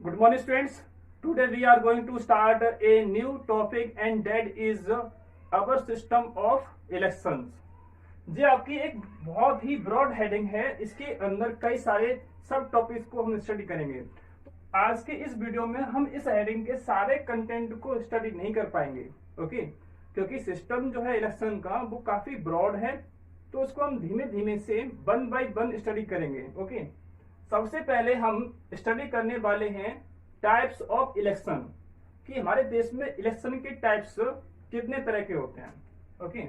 Good morning, students. Today we are going to start a new topic, and that is our system of elections. जी आपकी एक बहुत ही broad heading है, इसके अंदर कई सारे सब टॉपिक्स को हम स्टडी करेंगे। आज के इस वीडियो में हम इस हेडिंग के सारे कंटेंट को स्टडी नहीं कर पाएंगे, ओके? क्योंकि सिस्टम जो है इलेक्शन का वो काफी ब्रॉड है, तो उसको हम धीमे धीमे से वन बाय वन स्टडी करेंगे, ओके? सबसे पहले हम स्टडी करने वाले हैं टाइप्स ऑफ इलेक्शन, कि हमारे देश में इलेक्शन के टाइप्स कितने तरह के होते हैं, okay?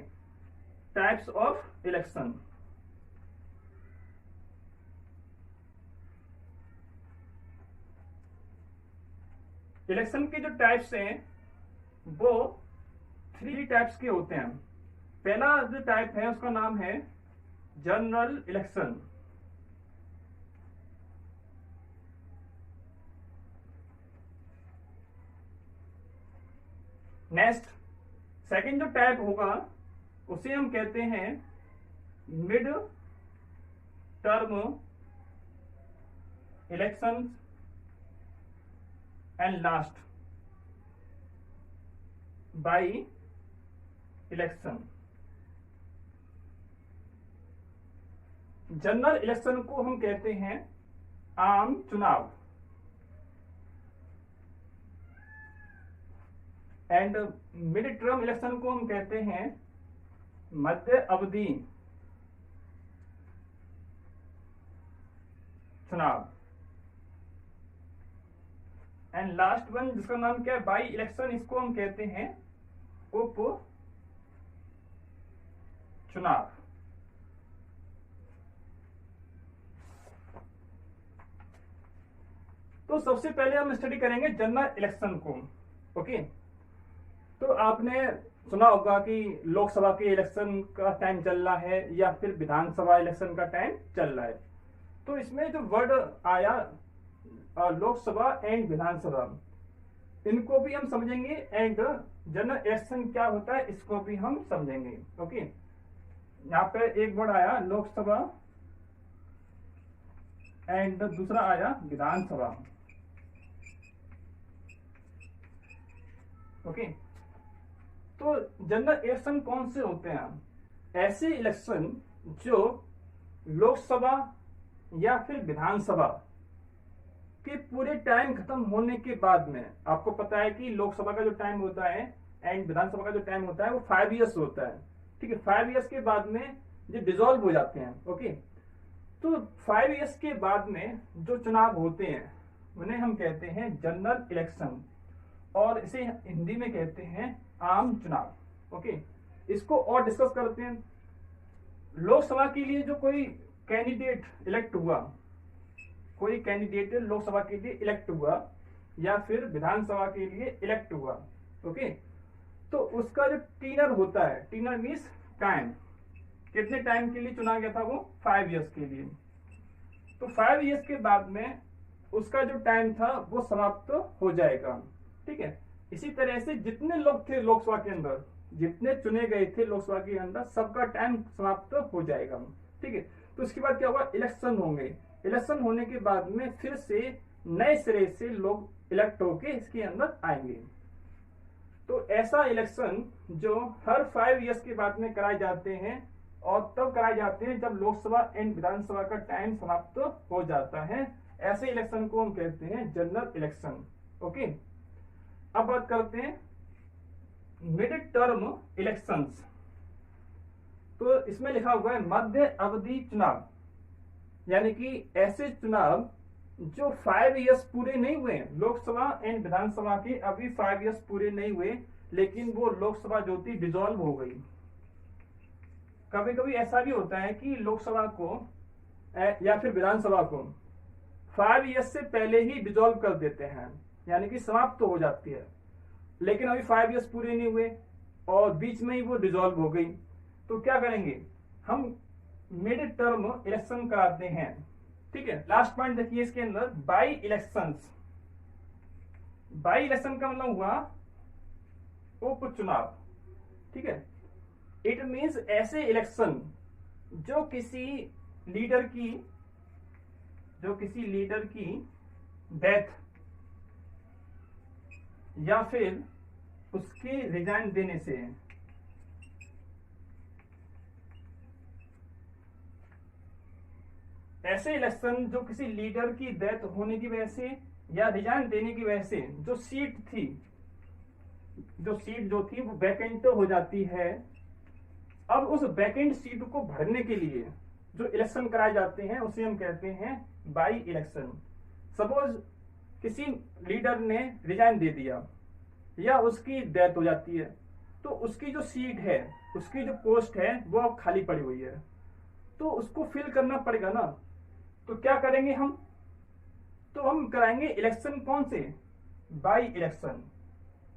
Types of election. Election के जो टाइप्स हैं वो 3 टाइप्स के होते हैं। पहला जो टाइप है उसका नाम है जनरल इलेक्शन। नेक्स्ट सेकंड जो टाइप होगा उसे हम कहते हैं mid term election, and last by election. General election को हम कहते हैं आम चुनाव, एंड मिड टर्म इलेक्शन को हम कहते हैं मध्य अवधि चुनाव, एंड लास्ट वन जिसका नाम क्या है बाई इलेक्शन, इसको हम कहते हैं उप चुनाव। तो सबसे पहले हम स्टडी करेंगे जनरल इलेक्शन को, ओके? तो आपने सुना होगा कि लोकसभा के इलेक्शन का टाइम चल रहा है या फिर विधानसभा इलेक्शन का टाइम चल रहा है। तो इसमें जो वर्ड आया लोकसभा एंड विधानसभा, इनको भी हम समझेंगे, एंड जनरल इलेक्शन क्या होता है इसको भी हम समझेंगे, ओके? यहाँ पे एक वर्ड आया लोकसभा एंड दूसरा आया विधानसभा, ओके? तो जनरल इलेक्शन कौन से होते हैं? ऐसे इलेक्शन जो लोकसभा या फिर विधानसभा के पूरे टाइम खत्म होने के बाद में, आपको पता है कि लोकसभा का जो टाइम होता है एंड विधानसभा का जो टाइम होता है वो 5 इयर्स होता है, ठीक है? 5 इयर्स के बाद में ये डिसॉल्व हो जाते हैं, ओके? तो 5 इयर्स के बाद में जो चुनाव होते हैं उन्हें हम कहते हैं जनरल इलेक्शन, और इसे हिंदी में कहते हैं आम चुनाव, ओके? इसको और डिस्कस करते हैं। लोकसभा के लिए जो कोई कैंडिडेट इलेक्ट हुआ, कोई कैंडिडेट लोकसभा के लिए इलेक्ट हुआ या फिर विधानसभा के लिए इलेक्ट हुआ, ओके? तो उसका जो टीनर होता है, टीनर मीन्स टाइम, कितने टाइम के लिए चुना गया था वो 5 इयर्स के लिए। तो 5 इयर्स के बाद में उसका जो टाइम था वो समाप्त हो जाएगा, ठीक है? इसी तरह से जितने लोग थे लोकसभा के अंदर, जितने चुने गए थे लोकसभा के अंदर, सबका टाइम समाप्त हो जाएगा, ठीक है? तो उसके बाद क्या होगा, इलेक्शन होंगे। इलेक्शन होने के बाद में फिर से नए सिरे से लोग इलेक्ट होके इसके अंदर आएंगे। तो ऐसा इलेक्शन जो हर 5 इयर्स के बाद में कराए जाते हैं, और तब कराए जाते हैं जब लोकसभा एंड विधानसभा का टाइम समाप्त हो जाता है, ऐसे इलेक्शन को हम कहते हैं जनरल इलेक्शन, ओके? अब बात करते हैं मिड टर्म इलेक्शंस। तो इसमें लिखा हुआ है मध्य अवधि चुनाव, यानी कि ऐसे चुनाव जो 5 इयर्स पूरे नहीं हुए, लोकसभा एंड विधानसभा के अभी 5 इयर्स पूरे नहीं हुए, लेकिन वो लोकसभा जो थी डिसॉल्व हो गई। कभी कभी ऐसा भी होता है कि लोकसभा को या फिर विधानसभा को 5 इयर्स से पहले ही डिसॉल्व कर देते हैं, यानी कि समाप्त तो हो जाती है, लेकिन अभी 5 इयर्स पूरे नहीं हुए और बीच में ही वो डिसॉल्व हो गई। तो क्या करेंगे, हम मिड टर्म इलेक्शन कराते हैं, ठीक है? लास्ट पॉइंट देखिए इसके अंदर बाई इलेक्शंस। बाई इलेक्शन का मतलब हुआ उपचुनाव, ठीक है? इट मीन्स ऐसे इलेक्शन जो किसी लीडर की डेथ या फिर उसके रिजाइन देने से। ऐसे इलेक्शन जो किसी लीडर की डेथ होने की वजह से या रिजाइन देने की वजह से जो सीट जो थी वो वैकेंट हो जाती है। अब उस वैकेंट सीट को भरने के लिए जो इलेक्शन कराए जाते हैं उसे हम कहते हैं बाई इलेक्शन। सपोज किसी लीडर ने रिजाइन दे दिया या उसकी डेथ हो जाती है, तो उसकी जो सीट है, उसकी जो पोस्ट है वो अब खाली पड़ी हुई है, तो उसको फिल करना पड़ेगा ना। तो क्या करेंगे हम? तो हम कराएंगे इलेक्शन। कौन से? By election.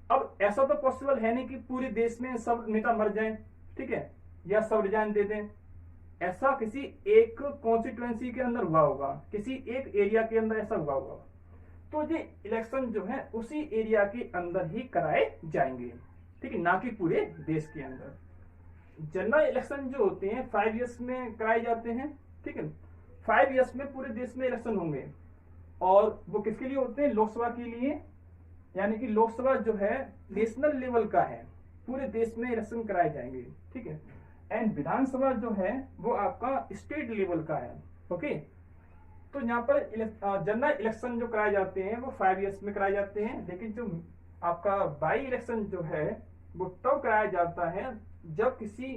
अब ऐसा तो पॉसिबल है नहीं कि पूरे देश में सब नेता मर जाएं, ठीक है, या सब रिजाइन दे दें। ऐसा किसी एक कॉन्स्टिट्यूएंसी के अंदर हुआ होगा, किसी एक एरिया के अंदर ऐसा हुआ होगा, तो ये इलेक्शन जो है उसी एरिया के अंदर ही कराए जाएंगे, ठीक है, ना कि पूरे देश के अंदर। जनरल इलेक्शन जो होते हैं 5 ईयर्स में कराए जाते हैं, ठीक है। 5 ईयर्स में पूरे देश में इलेक्शन होंगे, और वो किसके लिए होते हैं? लोकसभा के लिए। यानी कि लोकसभा जो है नेशनल लेवल का है, पूरे देश में इलेक्शन कराए जाएंगे, ठीक है। एंड विधानसभा जो है वो आपका स्टेट लेवल का है, ओके। तो यहाँ पर जनरल इलेक्शन जो कराए जाते हैं वो 5 ईयर्स में कराए जाते हैं, लेकिन जो आपका बाई इलेक्शन जो है वो तब कराया जाता है जब किसी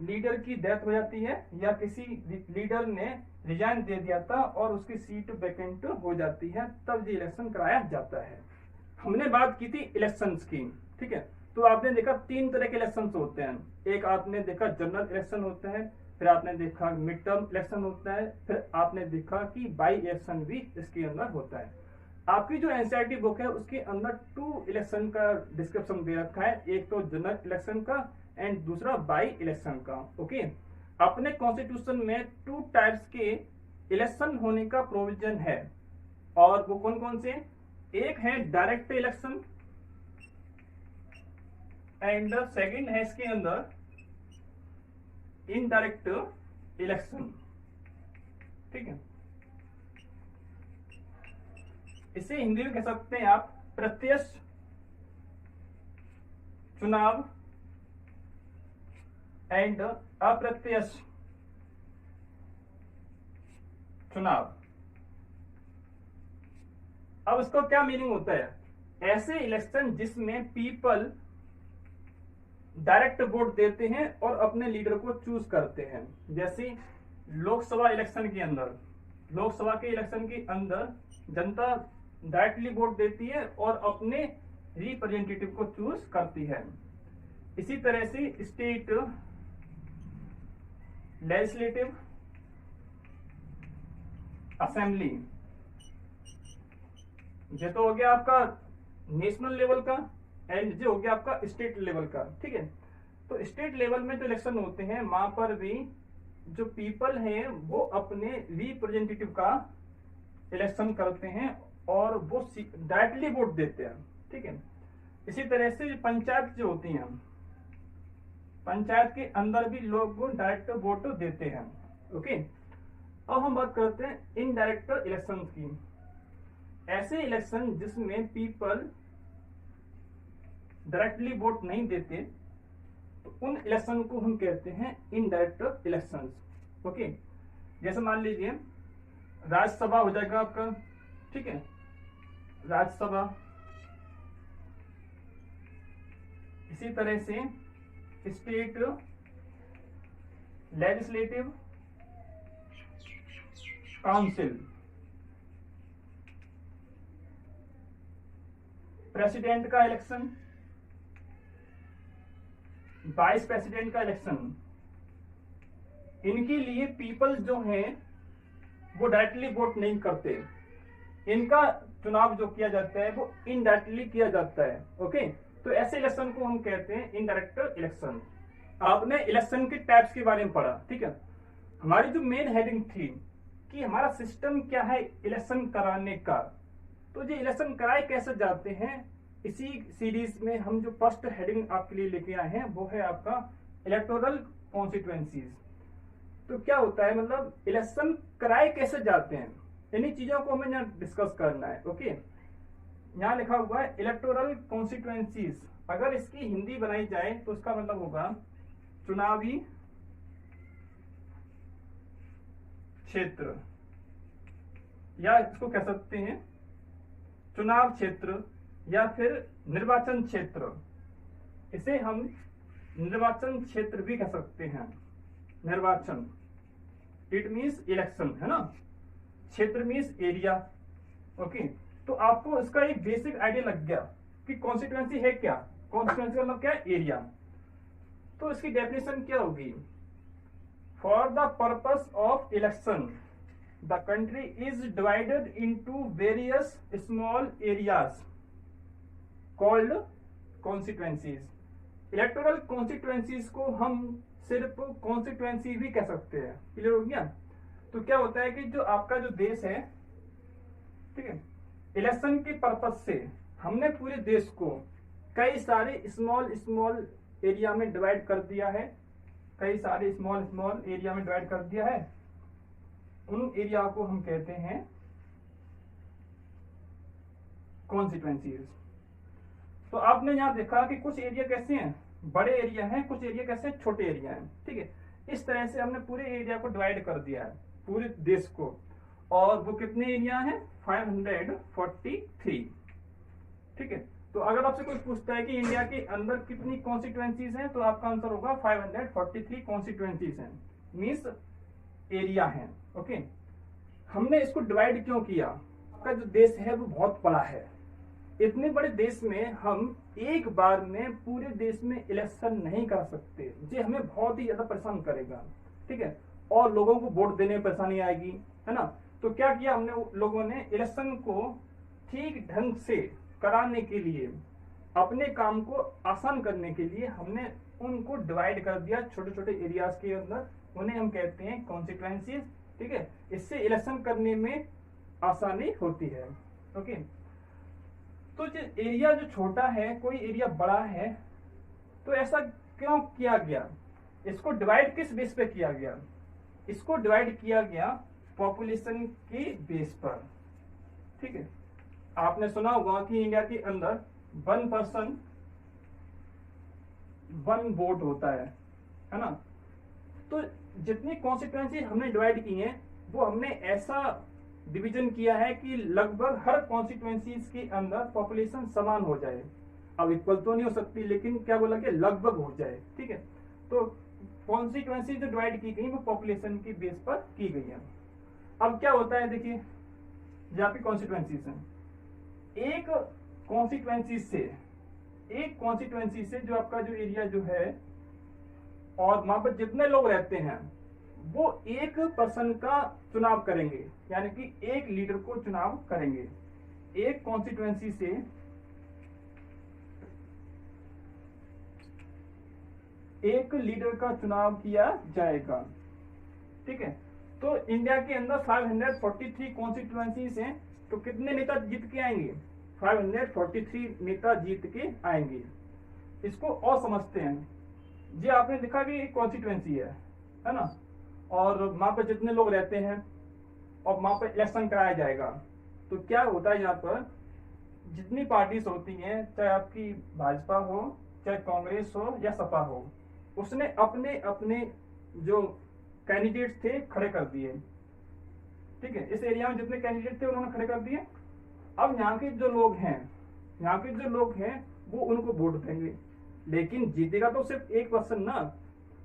लीडर की डेथ हो जाती है या किसी लीडर ने रिजाइन दे दिया था और उसकी सीट वैकेंट हो जाती है, तब ये इलेक्शन कराया जाता है। हमने बात की थी इलेक्शंस की, ठीक है। तो आपने देखा 3 तरह के इलेक्शन होते हैं। एक आपने देखा जनरल इलेक्शन होता है, फिर आपने देखा मिड टर्म इलेक्शन होता है, फिर आपने देखा कि बाई इलेक्शन भी इसके अंदर होता है। आपकी जो एनसीईआरटी बुक है उसके अंदर 2 इलेक्शन का डिस्क्रिप्शन दे रखा है, एक तो जनरल इलेक्शन का एंड दूसरा बाई इलेक्शन का, ओके। अपने कॉन्स्टिट्यूशन में 2 टाइप्स के इलेक्शन होने का प्रोविजन है, और वो कौन कौन से? एक है डायरेक्ट इलेक्शन एंड सेकंड है इसके अंदर इनडायरेक्ट इलेक्शन, ठीक है। इसे हिंदी में कह सकते हैं आप प्रत्यक्ष चुनाव एंड अप्रत्यक्ष चुनाव। अब इसको क्या मीनिंग होता है? ऐसे इलेक्शन जिसमें पीपल डायरेक्ट वोट देते हैं और अपने लीडर को चूज करते हैं। जैसे लोकसभा इलेक्शन के अंदर, लोकसभा के इलेक्शन के अंदर जनता डायरेक्टली वोट देती है और अपने रिप्रेजेंटेटिव को चूज करती है। इसी तरह से स्टेट लेजिस्लेटिव असेंबली, ये तो हो गया आपका नेशनल लेवल का, एंड जो हो गया आपका स्टेट लेवल का, ठीक है। तो स्टेट लेवल में जो इलेक्शन होते हैं वहां पर भी जो पीपल हैं वो अपने रिप्रेजेंटेटिव का इलेक्शन करते हैं और वो डायरेक्टली वोट देते हैं, ठीक है। इसी तरह से पंचायत जो होती हैं, पंचायत के अंदर भी लोग वो डायरेक्ट वोट देते हैं, ओके। अब हम बात करते हैं इनडायरेक्ट इलेक्शन की। ऐसे इलेक्शन जिसमें पीपल डायरेक्टली वोट नहीं देते, तो उन इलेक्शन को हम कहते हैं इनडायरेक्ट इलेक्शंस, ओके। जैसे मान लीजिए राज्यसभा हो जाएगा आपका, ठीक है, राज्यसभा। इसी तरह से स्टेट लेजिस्लेटिव काउंसिल, प्रेसिडेंट का इलेक्शन, वाइस प्रेसिडेंट का इलेक्शन। इनके लिए पीपल जो हैं वो डायरेक्टली वोट नहीं करते, इनका चुनाव जो किया जाता है वो इनडायरेक्टली किया जाता है, ओके। तो ऐसे इलेक्शन को हम कहते हैं इनडायरेक्ट इलेक्शन। आपने इलेक्शन के टाइप्स के बारे में पढ़ा, ठीक है। हमारी जो मेन हेडिंग थी कि हमारा सिस्टम क्या है इलेक्शन कराने का, तो ये इलेक्शन कराए कैसे जाते हैं, इसी सीरीज में हम जो फर्स्ट हेडिंग आपके लिए लेके आए हैं वो है आपका इलेक्टोरल कॉन्स्टिट्यूएंसीज। तो क्या होता है, मतलब इलेक्शन कराए कैसे जाते हैं, इन्हीं चीजों को हमें यहाँ डिस्कस करना है, ओके। यहाँ लिखा हुआ है इलेक्टोरल कॉन्स्टिट्यूएंसीज, अगर इसकी हिंदी बनाई जाए तो इसका मतलब होगा चुनावी क्षेत्र, या इसको कह सकते हैं चुनाव क्षेत्र या फिर निर्वाचन क्षेत्र। इसे हम निर्वाचन क्षेत्र भी कह सकते हैं। निर्वाचन, इट मीन्स इलेक्शन, है ना। क्षेत्र मीन्स एरिया। ओके, तो आपको इसका एक बेसिक आइडिया लग गया कि कॉन्स्टिट्यूएंसी है क्या। कॉन्स्टिट्यूएंसी मतलब क्या है, एरिया। तो इसकी डेफिनेशन क्या होगी, for the purpose of election the country is divided into various small areas called constituencies. Electoral constituencies को हम सिर्फ कॉन्स्टिट्यूएंसी भी कह सकते हैं। क्लियर हो गया। तो क्या होता है कि जो आपका जो देश है, ठीक है, इलेक्शन के पर्पज से हमने पूरे देश को कई सारे स्मॉल स्मॉल एरिया में डिवाइड कर दिया है। कई सारे स्मॉल स्मॉल एरिया में डिवाइड कर दिया है। उन एरिया को हम कहते हैं कॉन्स्टिट्यूएंसीज। तो आपने यहां देखा कि कुछ एरिया कैसे हैं, बड़े एरिया हैं, कुछ एरिया कैसे हैं, छोटे एरिया हैं। ठीक है, इस तरह से हमने पूरे एरिया को डिवाइड कर दिया है, पूरे देश को। और वो कितने एरिया हैं, 543। ठीक है, तो अगर आपसे कोई पूछता है कि इंडिया के अंदर कितनी कॉन्स्टिट्यूएंसीज हैं, तो आपका आंसर होगा 543 कॉन्स्टिट्यूएंसीज हैं, मीन्स एरिया है। ओके, हमने इसको डिवाइड क्यों किया, आपका जो देश है वो बहुत बड़ा है। इतने बड़े देश में हम एक बार में पूरे देश में इलेक्शन नहीं कर सकते, ये हमें बहुत ही ज्यादा परेशान करेगा। ठीक है, और लोगों को वोट देने में परेशानी आएगी, है ना। तो क्या किया हमने, लोगों ने इलेक्शन को ठीक ढंग से कराने के लिए, अपने काम को आसान करने के लिए हमने उनको डिवाइड कर दिया छोटे छोटे एरियाज के अंदर। उन्हें हम कहते हैं कॉन्स्टिट्यूएंसीज। ठीक है, इससे इलेक्शन करने में आसानी होती है। ओके, तो जो एरिया जो छोटा है, कोई एरिया बड़ा है, तो ऐसा क्यों किया गया, इसको डिवाइड किस बेस पे किया गया, इसको डिवाइड किया गया पॉपुलेशन के बेस पर। ठीक है, आपने सुना होगा कि इंडिया के अंदर 1 पर्सन 1 वोट होता है ना। तो जितनी कॉन्स्टिट्यूएंसी हमने डिवाइड की है, वो हमने ऐसा डिवीजन किया है कि लगभग हर कॉन्स्टिट्यूएंसीज के अंदर पॉपुलेशन समान हो जाए। अब इक्वल तो नहीं हो सकती, लेकिन क्या बोला कि लगभग हो जाए। ठीक है, तो कॉन्स्टिट्यूएंसी जो डिवाइड की गई वो पॉपुलेशन के बेस पर की गई है। अब क्या होता है, देखिए जहाँ पे कॉन्स्टिट्यूएंसीज हैं, एक कॉन्स्टिट्यूएंसी से जो आपका जो एरिया जो है, और वहां पर जितने लोग रहते हैं, वो एक पर्सन का चुनाव करेंगे, यानी कि एक लीडर को चुनाव करेंगे। एक कॉन्स्टिट्यूएंसी से एक लीडर का चुनाव किया जाएगा। ठीक है, तो इंडिया के अंदर 543 कॉन्स्टिट्यूएंसीज हैं, तो कितने नेता जीत के आएंगे, 543 नेता जीत के आएंगे। इसको और समझते हैं, जी आपने देखा कि एक कॉन्स्टिट्यूएंसी है ना, और वहां पर जितने लोग रहते हैं और वहां पर इलेक्शन कराया जाएगा। तो क्या होता है, यहाँ पर जितनी पार्टीज होती हैं, चाहे आपकी भाजपा हो, चाहे कांग्रेस हो या सपा हो, उसने अपने अपने जो कैंडिडेट थे खड़े कर दिए। ठीक है, इस एरिया में जितने कैंडिडेट थे उन्होंने खड़े कर दिए। अब यहाँ के जो लोग हैं वो उनको वोट देंगे, लेकिन जीतेगा तो सिर्फ एक पर्सन ना।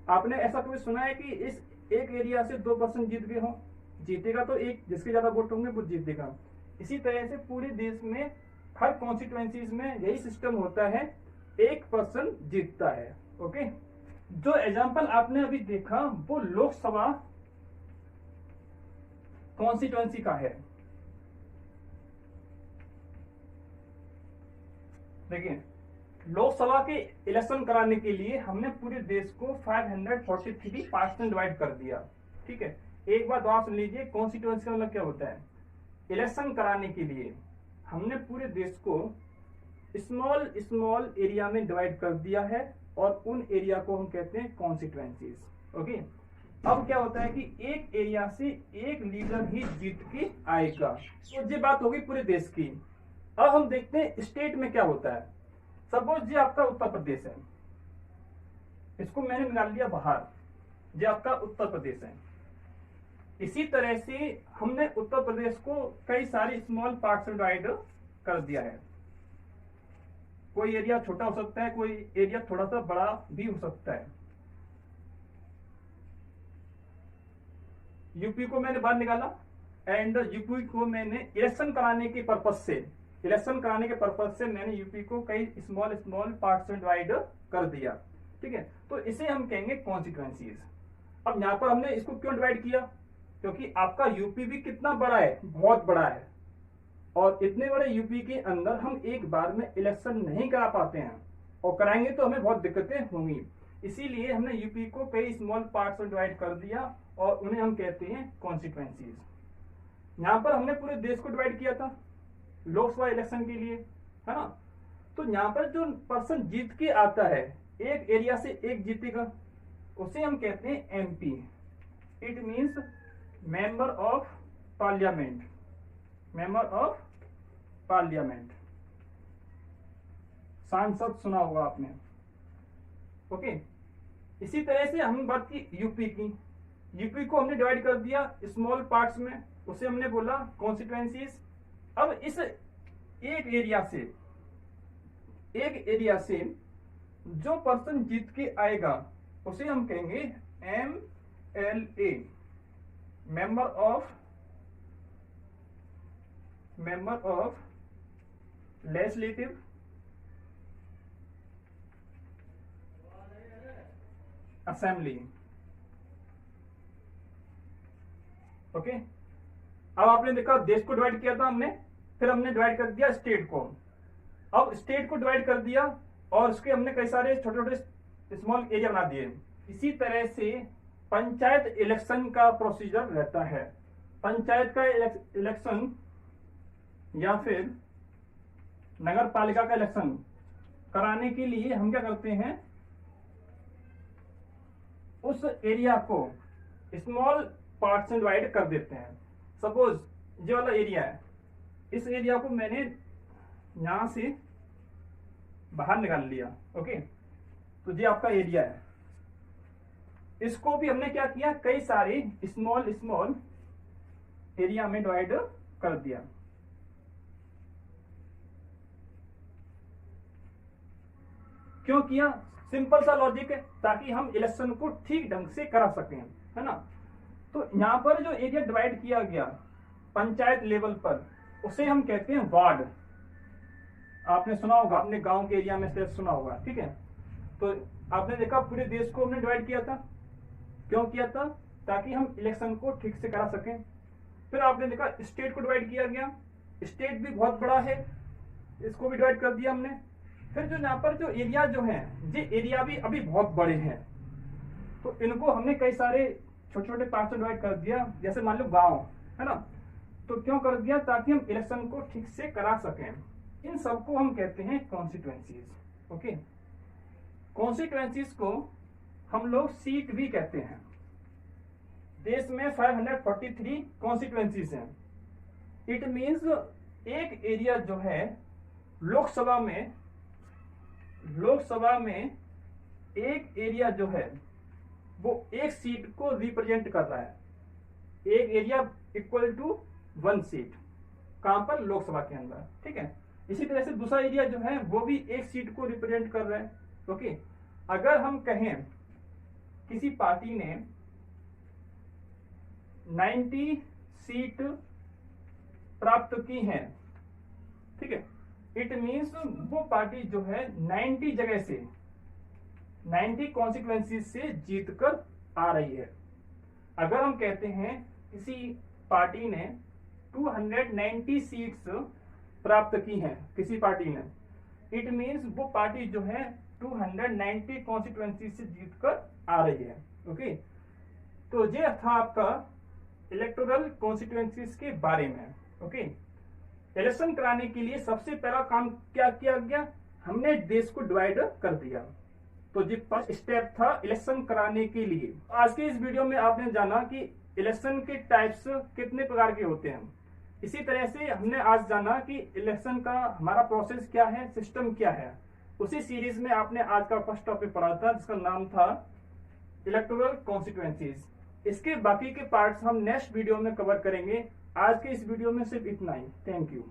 आपने ऐसा कभी सुना है कि इस एक एरिया से 2 पर्सन जीत गए हो? जीतेगा तो एक, जिसके ज्यादा वोट होंगे वो जीतेगा। इसी तरह से पूरे देश में हर कॉन्स्टिट्यूएंसीज में यही सिस्टम होता है, एक पर्सन जीतता है। ओके, जो एग्जांपल आपने अभी देखा वो लोकसभा कॉन्स्टिट्यूएंसी का है। देखिए, लोकसभा के इलेक्शन कराने के लिए हमने पूरे देश को 543 पार्ट्स में डिवाइड कर दिया। ठीक है, एक बात और सुन लीजिए, कॉन्स्टिट्यूएंसी का मतलब क्या होता है। इलेक्शन कराने के लिए हमने पूरे देश को स्मॉल स्मॉल एरिया में डिवाइड कर दिया है, और उन एरिया को हम कहते हैं कॉन्स्टिट्यूएंसीज। ओके, अब क्या होता है कि एक एरिया से एक लीडर ही जीत के आएगा। तो ये बात होगी पूरे देश की। अब हम देखते हैं स्टेट में क्या होता है। सपोज ये आपका उत्तर प्रदेश है, इसको मैंने निकाल लिया बाहर, ये आपका उत्तर प्रदेश है। इसी तरह से हमने उत्तर प्रदेश को कई सारे स्मॉल पार्ट्स में डिवाइड कर दिया है। कोई एरिया छोटा हो सकता है, कोई एरिया थोड़ा सा बड़ा भी हो सकता है। यूपी को मैंने बाहर निकाला एंड यूपी को मैंने इलेक्शन कराने के पर्पज से मैंने यूपी को कई स्मॉल स्मॉल पार्ट्स में डिवाइड कर दिया। ठीक है, तो इसे हम कहेंगे कॉन्सिक्वेंसीज। अब यहां पर हमने इसको क्यों डिवाइड किया, क्योंकि आपका यूपी भी कितना बड़ा है, बहुत बड़ा है, और इतने बड़े यूपी के अंदर हम एक बार में इलेक्शन नहीं करा पाते हैं, और कराएंगे तो हमें बहुत दिक्कतें होंगी। इसीलिए हमने यूपी को कई स्मॉल पार्ट्स में डिवाइड कर दिया और उन्हें हम कहते हैं कॉन्सिक्वेंसीज। यहां पर हमने पूरे देश को डिवाइड किया था लोकसभा इलेक्शन के लिए, है ना। तो यहां पर जो पर्सन जीत के आता है, एक एरिया से एक जीतेगा, उसे हम कहते हैं MP. It means member of parliament, सांसद सुना होगा आपने। ओके, इसी तरह से हम बात की यूपी की। यूपी को हमने डिवाइड कर दिया स्मॉल पार्ट्स में, उसे हमने बोला कॉन्स्टिट्यूएंसीज। अब इस एक एरिया से जो पर्सन जीत के आएगा उसे हम कहेंगे MLA, member of legislative assembly. Okay, अब आपने देखा देश को डिवाइड किया था हमने, फिर हमने डिवाइड कर दिया स्टेट को। अब स्टेट को डिवाइड कर दिया और उसके हमने कई सारे छोटे छोटे स्मॉल एरिया बना दिए। इसी तरह से पंचायत इलेक्शन का प्रोसीजर रहता है। पंचायत का इलेक्शन या फिर नगर पालिका का इलेक्शन कराने के लिए हम क्या करते हैं, उस एरिया को स्मॉल पार्ट्स में डिवाइड कर देते हैं। सपोज ये वाला एरिया है, इस एरिया को मैंने यहां से बाहर निकाल लिया। ओके, तो ये आपका एरिया है, इसको भी हमने क्या किया, कई सारे स्मॉल एरिया में डिवाइड कर दिया। क्यों किया, सिंपल सा लॉजिक है, ताकि हम इलेक्शन को ठीक ढंग से करा सकें, है ना। तो यहां पर जो एरिया डिवाइड किया गया पंचायत लेवल पर, उसे हम कहते हैं वार्ड। आपने सुना होगा, अपने गांव के एरिया में से सुना होगा। ठीक है, तो आपने देखा पूरे देश को हमने डिवाइड किया था। क्यों किया था, ताकि हम इलेक्शन को ठीक से करा सकें। फिर आपने देखा स्टेट को डिवाइड किया गया, स्टेट भी बहुत बड़ा है, इसको भी डिवाइड कर दिया हमने। फिर जो यहाँ पर जो एरिया जो है, ये एरिया भी अभी बहुत बड़े हैं, तो इनको हमने कई सारे छोटे छोटे पार्ट्स में डिवाइड कर दिया। जैसे मान लो गांव है ना, तो क्यों कर दिया, ताकि हम इलेक्शन को ठीक से करा सकें। इन सबको हम कहते हैं कॉन्स्टिट्यूएंसीज। ओके, कॉन्स्टिट्यूएंसीज को हम लोग सीट भी कहते हैं। देश में 543 कॉन्स्टिट्यूएंसीज हैं। इट मीन्स एक एरिया जो है लोकसभा में एक एरिया जो है वो एक सीट को रिप्रेजेंट कर रहा है। एक एरिया इक्वल टू 1 सीट, कहां पर, लोकसभा के अंदर। ठीक है, इसी तरह से दूसरा एरिया जो है वो भी एक सीट को रिप्रेजेंट कर रहा है। ओके, अगर हम कहें किसी पार्टी ने 90 सीट प्राप्त की हैं, ठीक है, इट मीन्स वो पार्टी जो है 90 जगह से 90 कॉन्स्टिट्यूएंसी से जीत कर आ रही है। अगर हम कहते हैं किसी पार्टी ने 290 सीट्स प्राप्त की हैं किसी पार्टी ने, इट मीन्स वो पार्टी जो है 290 कॉन्स्टिट्यूएंसी से जीत कर आ रही है। ओके, तो ये था आपका इलेक्टोरल कॉन्स्टिट्यूएंसीज के बारे में। ओके, इलेक्शन कराने के लिए सबसे पहला काम क्या किया गया, हमने देश को डिवाइड कर दिया। तो ये फर्स्ट स्टेप था इलेक्शन कराने के लिए। आज के इस वीडियो में आपने जाना कि इलेक्शन के टाइप्स कितने प्रकार के होते हैं। इसी तरह से हमने आज जाना कि इलेक्शन का हमारा प्रोसेस क्या है, सिस्टम क्या है। उसी सीरीज में आपने आज का फर्स्ट टॉपिक पढ़ा था जिसका नाम था इलेक्टोरल कॉन्स्टिट्यूएंसीज। इसके बाकी के पार्ट्स हम नेक्स्ट वीडियो में कवर करेंगे। आज के इस वीडियो में सिर्फ इतना ही। Thank you.